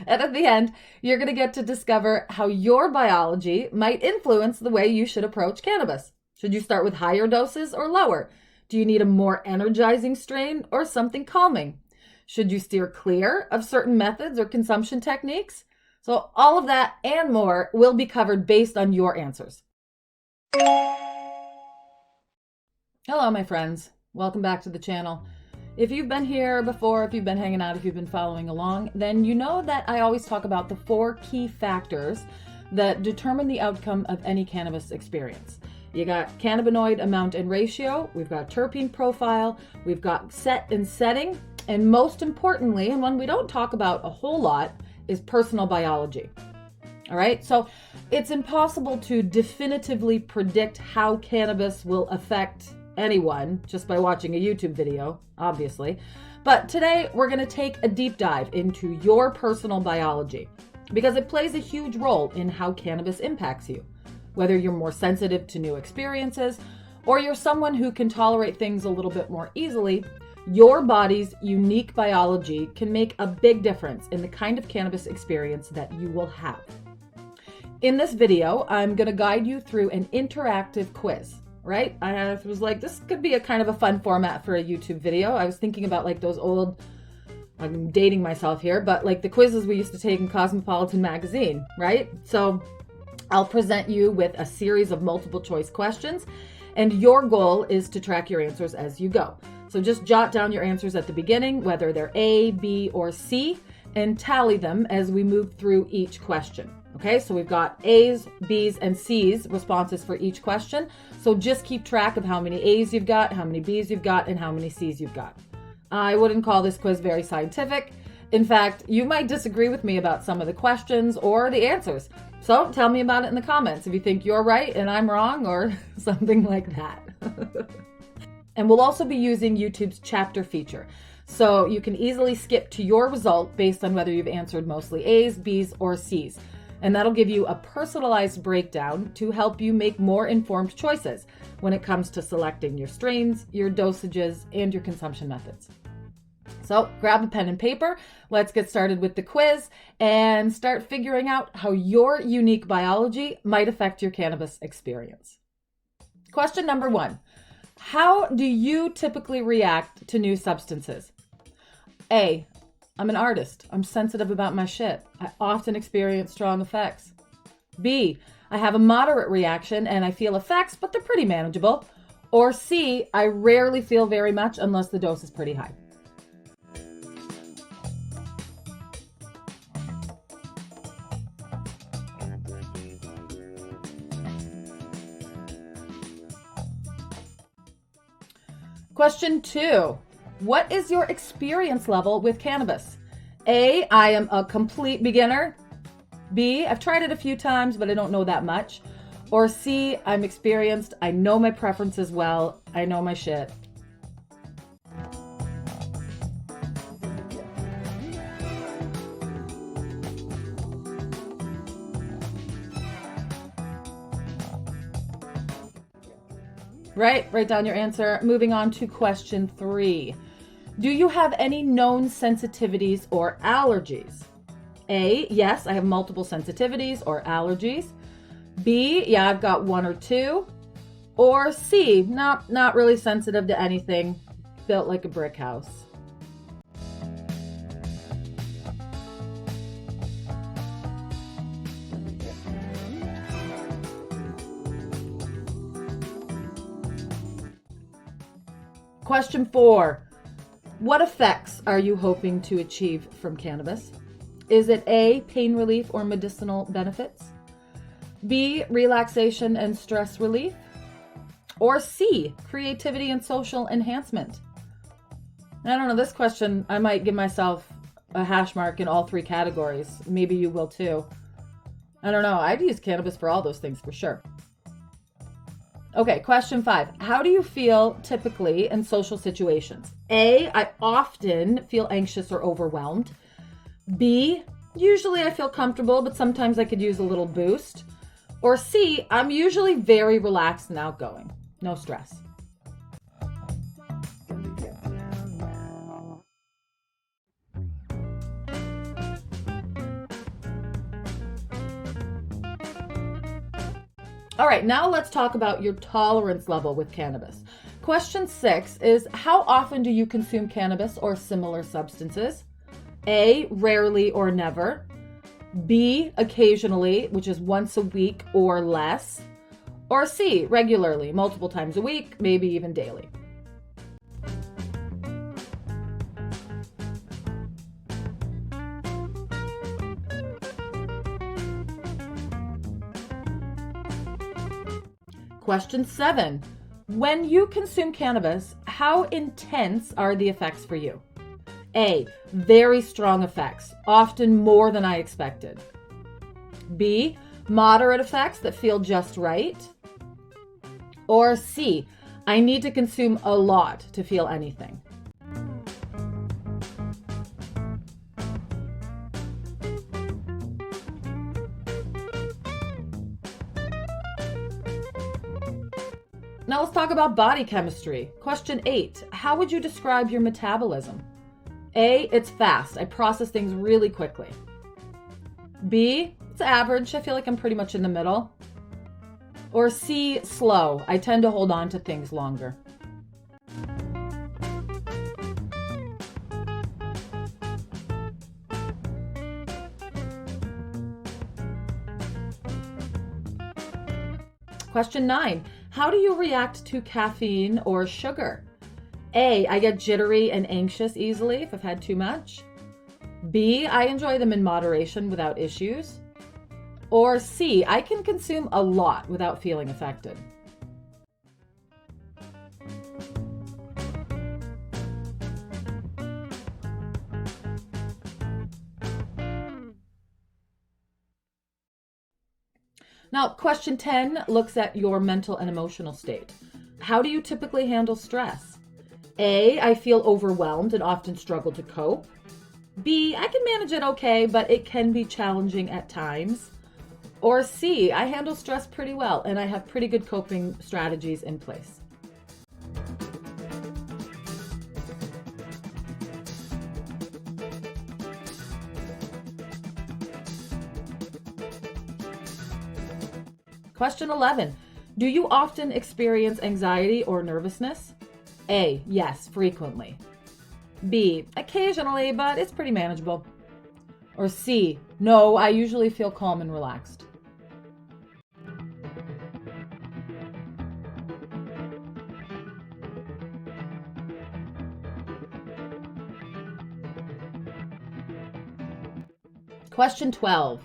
And at the end, you're going to get to discover how your biology might influence the way you should approach cannabis. Should you start with higher doses or lower? Do you need a more energizing strain or something calming? Should you steer clear of certain methods or consumption techniques? So all of that and more will be covered based on your answers. Hello, my friends. Welcome back to the channel. If you've been here before, if you've been hanging out, if you've been following along, then you know that I always talk about the 4 key factors that determine the outcome of any cannabis experience. You got cannabinoid amount and ratio, we've got terpene profile, we've got set and setting, and most importantly, and one we don't talk about a whole lot, is personal biology. All right, so it's impossible to definitively predict how cannabis will affect anyone just by watching a YouTube video, obviously. But today we're going to take a deep dive into your personal biology because it plays a huge role in how cannabis impacts you. Whether you're more sensitive to new experiences or you're someone who can tolerate things a little bit more easily, your body's unique biology can make a big difference in the kind of cannabis experience that you will have. In this video, I'm going to guide you through an interactive quiz. Right? I was like, this could be a kind of a fun format for a YouTube video. I was thinking about like those old, I'm dating myself here, but like the quizzes we used to take in Cosmopolitan magazine, right? So I'll present you with a series of multiple choice questions, and your goal is to track your answers as you go. So just jot down your answers at the beginning, whether they're A, B, or C, and tally them as we move through each question. Okay, so we've got A's, B's, and C's responses for each question. So just keep track of how many A's you've got, how many B's you've got, and how many C's you've got. I wouldn't call this quiz very scientific. In fact, you might disagree with me about some of the questions or the answers. So tell me about it in the comments if you think you're right and I'm wrong or something like that. And we'll also be using YouTube's chapter feature. So you can easily skip to your result based on whether you've answered mostly A's, B's, or C's. And that'll give you a personalized breakdown to help you make more informed choices when it comes to selecting your strains, your dosages, and your consumption methods. So grab a pen and paper, let's get started with the quiz and start figuring out how your unique biology might affect your cannabis experience. Question number 1. How do you typically react to new substances? A, I'm an artist. I'm sensitive about my shit. I often experience strong effects. B, I have a moderate reaction and I feel effects, but they're pretty manageable. Or C, I rarely feel very much unless the dose is pretty high. Question 2. What is your experience level with cannabis? A, I am a complete beginner. B, I've tried it a few times, but I don't know that much. Or C, I'm experienced. I know my preferences well. I know my shit. Right, write down your answer. Moving on to question 3. Do you have any known sensitivities or allergies? A, yes, I have multiple sensitivities or allergies. B, yeah, I've got 1 or 2. Or C, not really sensitive to anything, built like a brick house. Question 4. What effects are you hoping to achieve from cannabis? Is it A, pain relief or medicinal benefits? B, relaxation and stress relief? Or C, creativity and social enhancement? I don't know, this question, I might give myself a hash mark in all 3 categories. Maybe you will too. I don't know, I'd use cannabis for all those things for sure. Okay, question 5. How do you feel typically in social situations? A, I often feel anxious or overwhelmed. B, usually I feel comfortable, but sometimes I could use a little boost. Or C, I'm usually very relaxed and outgoing. No stress. All right, now let's talk about your tolerance level with cannabis. Question 6 is, how often do you consume cannabis or similar substances? A, rarely or never. B, occasionally, which is once a week or less. Or C, regularly, multiple times a week, maybe even daily. Question 7. When you consume cannabis, how intense are the effects for you? A, very strong effects, often more than I expected. B, moderate effects that feel just right. Or C, I need to consume a lot to feel anything. Now let's talk about body chemistry. Question 8. How would you describe your metabolism? A, it's fast. I process things really quickly. B, it's average. I feel like I'm pretty much in the middle. Or C, slow. I tend to hold on to things longer. Question 9. How do you react to caffeine or sugar? A, I get jittery and anxious easily if I've had too much. B, I enjoy them in moderation without issues. Or C, I can consume a lot without feeling affected. Now, question 10 looks at your mental and emotional state. How do you typically handle stress? A, I feel overwhelmed and often struggle to cope. B, I can manage it okay, but it can be challenging at times. Or C, I handle stress pretty well and I have pretty good coping strategies in place. Question 11. Do you often experience anxiety or nervousness? A, yes, frequently. B, occasionally, but it's pretty manageable. Or C, no, I usually feel calm and relaxed. Question 12.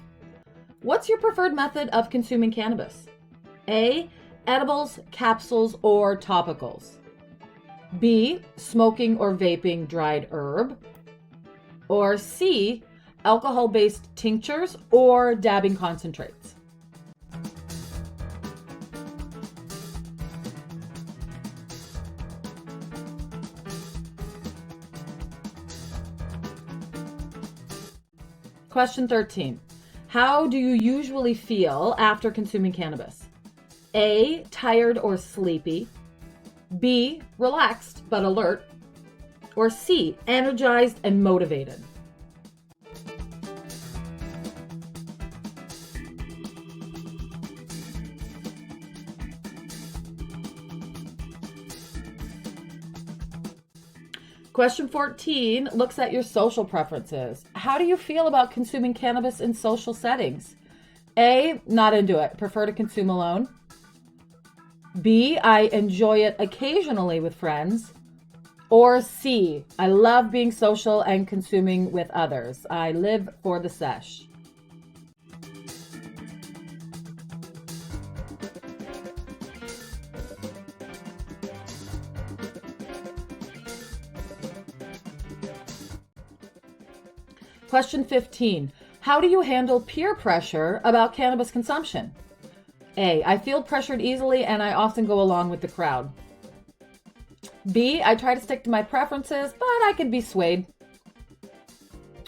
What's your preferred method of consuming cannabis? A, edibles, capsules, or topicals. B, smoking or vaping dried herb. Or C, alcohol-based tinctures or dabbing concentrates. Question 13. How do you usually feel after consuming cannabis? A, tired or sleepy. B, relaxed but alert. Or C, energized and motivated. Question 14 looks at your social preferences. How do you feel about consuming cannabis in social settings? A, not into it. Prefer to consume alone. B, I enjoy it occasionally with friends. Or C, I love being social and consuming with others. I live for the sesh. Question 15. How do you handle peer pressure about cannabis consumption? A, I feel pressured easily and I often go along with the crowd. B, I try to stick to my preferences, but I can be swayed.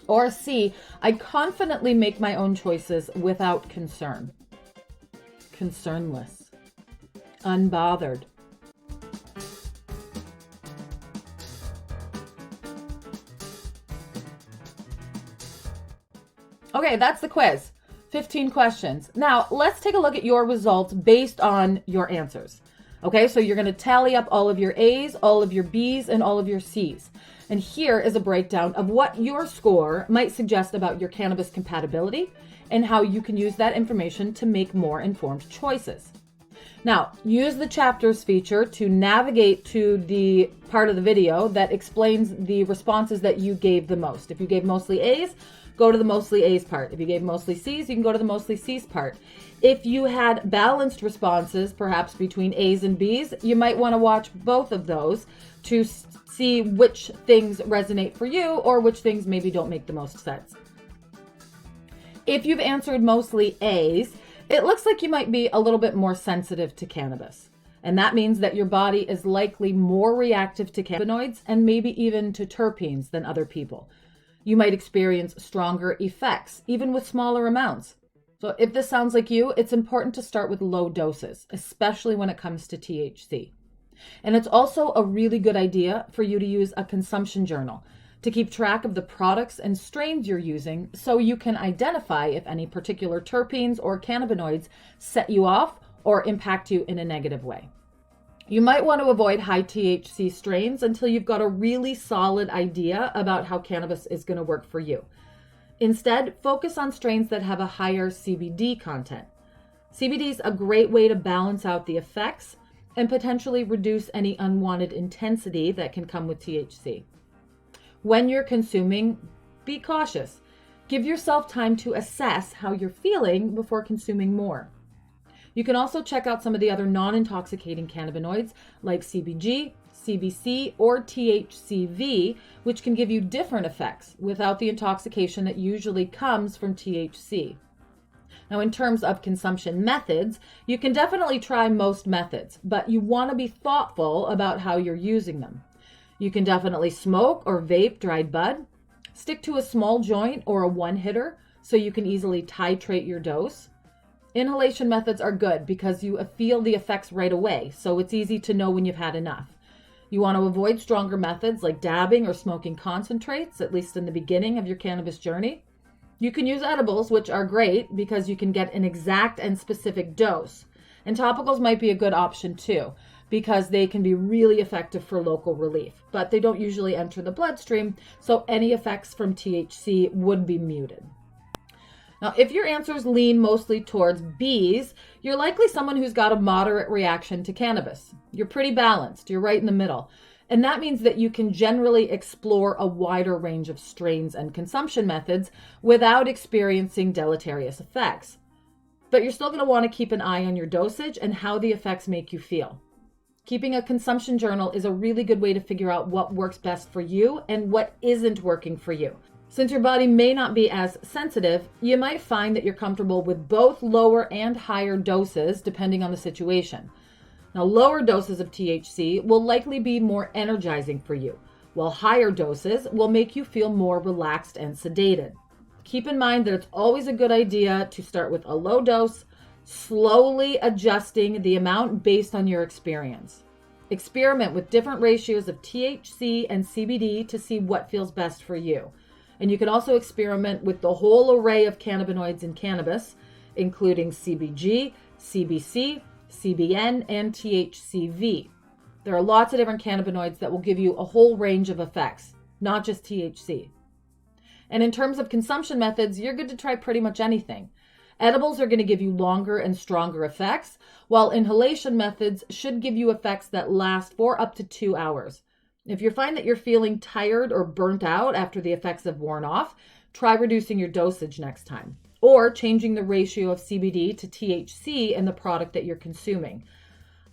Or C, I confidently make my own choices without concern. Concernless. Unbothered. Okay, that's the quiz. 15 questions. Now, let's take a look at your results based on your answers. Okay, so you're going to tally up all of your A's, all of your B's, and all of your C's. And here is a breakdown of what your score might suggest about your cannabis compatibility and how you can use that information to make more informed choices. Now, use the chapters feature to navigate to the part of the video that explains the responses that you gave the most. If you gave mostly A's, go to the mostly A's part. If you gave mostly C's, you can go to the mostly C's part. If you had balanced responses, perhaps between A's and B's, you might want to watch both of those to see which things resonate for you or which things maybe don't make the most sense. If you've answered mostly A's, it looks like you might be a little bit more sensitive to cannabis. And that means that your body is likely more reactive to cannabinoids and maybe even to terpenes than other people. You might experience stronger effects, even with smaller amounts. So if this sounds like you, it's important to start with low doses, especially when it comes to THC. And it's also a really good idea for you to use a consumption journal to keep track of the products and strains you're using so you can identify if any particular terpenes or cannabinoids set you off or impact you in a negative way. You might want to avoid high THC strains until you've got a really solid idea about how cannabis is going to work for you. Instead, focus on strains that have a higher CBD content. CBD is a great way to balance out the effects and potentially reduce any unwanted intensity that can come with THC. When you're consuming, be cautious. Give yourself time to assess how you're feeling before consuming more. You can also check out some of the other non-intoxicating cannabinoids like CBG, CBC, or THCV, which can give you different effects without the intoxication that usually comes from THC. Now, in terms of consumption methods, you can definitely try most methods, but you want to be thoughtful about how you're using them. You can definitely smoke or vape dried bud. Stick to a small joint or a one-hitter so you can easily titrate your dose. Inhalation methods are good because you feel the effects right away, so it's easy to know when you've had enough. You want to avoid stronger methods like dabbing or smoking concentrates, at least in the beginning of your cannabis journey. You can use edibles, which are great because you can get an exact and specific dose. And topicals might be a good option too, because they can be really effective for local relief, but they don't usually enter the bloodstream, so any effects from THC would be muted. Now, if your answers lean mostly towards B's, you're likely someone who's got a moderate reaction to cannabis. You're pretty balanced, you're right in the middle. And that means that you can generally explore a wider range of strains and consumption methods without experiencing deleterious effects. But you're still going to want to keep an eye on your dosage and how the effects make you feel. Keeping a consumption journal is a really good way to figure out what works best for you and what isn't working for you. Since your body may not be as sensitive, you might find that you're comfortable with both lower and higher doses depending on the situation. Now, lower doses of THC will likely be more energizing for you, while higher doses will make you feel more relaxed and sedated. Keep in mind that it's always a good idea to start with a low dose, slowly adjusting the amount based on your experience. Experiment with different ratios of THC and CBD to see what feels best for you. And you can also experiment with the whole array of cannabinoids in cannabis, including CBG, CBC, CBN, and THCV. There are lots of different cannabinoids that will give you a whole range of effects, not just THC. And in terms of consumption methods, you're good to try pretty much anything. Edibles are going to give you longer and stronger effects, while inhalation methods should give you effects that last for up to 2 hours. If you find that you're feeling tired or burnt out after the effects have worn off, try reducing your dosage next time, or changing the ratio of CBD to THC in the product that you're consuming.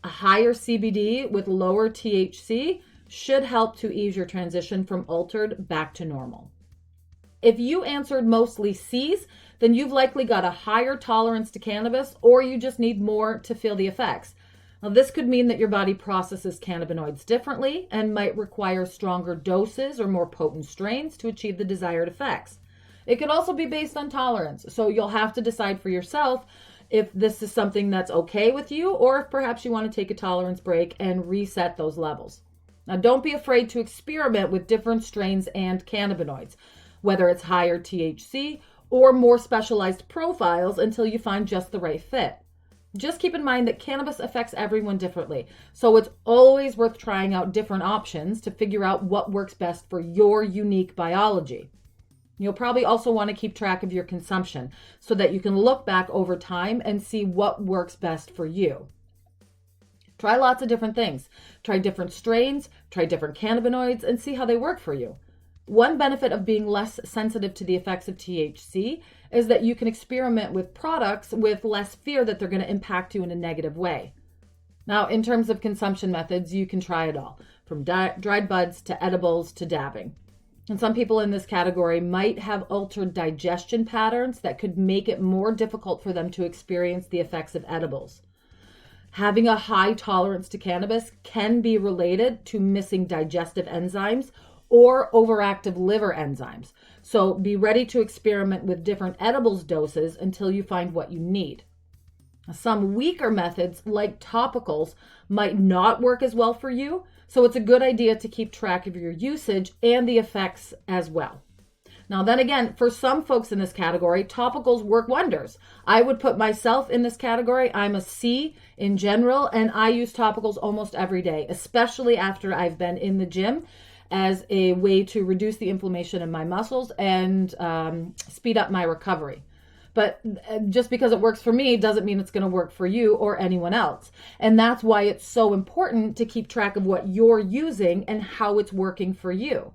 A higher CBD with lower THC should help to ease your transition from altered back to normal. If you answered mostly C's, then you've likely got a higher tolerance to cannabis, or you just need more to feel the effects. Now, this could mean that your body processes cannabinoids differently and might require stronger doses or more potent strains to achieve the desired effects. It could also be based on tolerance, so you'll have to decide for yourself if this is something that's okay with you, or if perhaps you want to take a tolerance break and reset those levels. Now, don't be afraid to experiment with different strains and cannabinoids, whether it's higher THC or more specialized profiles until you find just the right fit. Just keep in mind that cannabis affects everyone differently, so it's always worth trying out different options to figure out what works best for your unique biology. You'll probably also want to keep track of your consumption so that you can look back over time and see what works best for you. Try lots of different things. Try different strains, try different cannabinoids, and see how they work for you. One benefit of being less sensitive to the effects of THC is that you can experiment with products with less fear that they're going to impact you in a negative way. Now, in terms of consumption methods, you can try it all, from dried buds to edibles to dabbing. And some people in this category might have altered digestion patterns that could make it more difficult for them to experience the effects of edibles. Having a high tolerance to cannabis can be related to missing digestive enzymes or overactive liver enzymes. So be ready to experiment with different edibles doses until you find what you need. Some weaker methods, like topicals, might not work as well for you, so it's a good idea to keep track of your usage and the effects as well. Now, then again, for some folks in this category, topicals work wonders. I would put myself in this category. I'm a C in general, and I use topicals almost every day, especially after I've been in the gym, as a way to reduce the inflammation in my muscles and speed up my recovery. But just because it works for me doesn't mean it's going to work for you or anyone else. And that's why it's so important to keep track of what you're using and how it's working for you.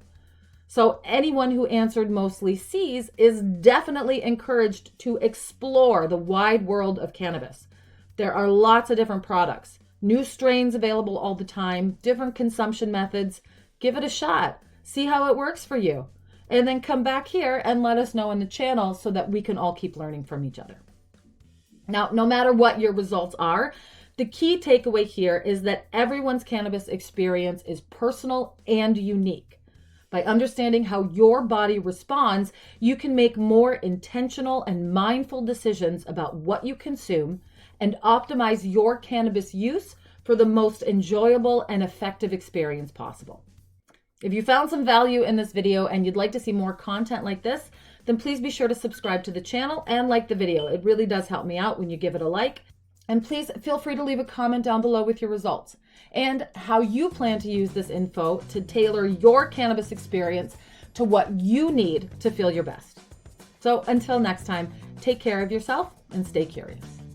So anyone who answered mostly C's is definitely encouraged to explore the wide world of cannabis. There are lots of different products, new strains available all the time, different consumption methods. Give it a shot. See how it works for you. And then come back here and let us know in the channel so that we can all keep learning from each other. Now, no matter what your results are, the key takeaway here is that everyone's cannabis experience is personal and unique. By understanding how your body responds, you can make more intentional and mindful decisions about what you consume and optimize your cannabis use for the most enjoyable and effective experience possible. If you found some value in this video and you'd like to see more content like this, then please be sure to subscribe to the channel and like the video. It really does help me out when you give it a like. And please feel free to leave a comment down below with your results and how you plan to use this info to tailor your cannabis experience to what you need to feel your best. So until next time, take care of yourself and stay curious.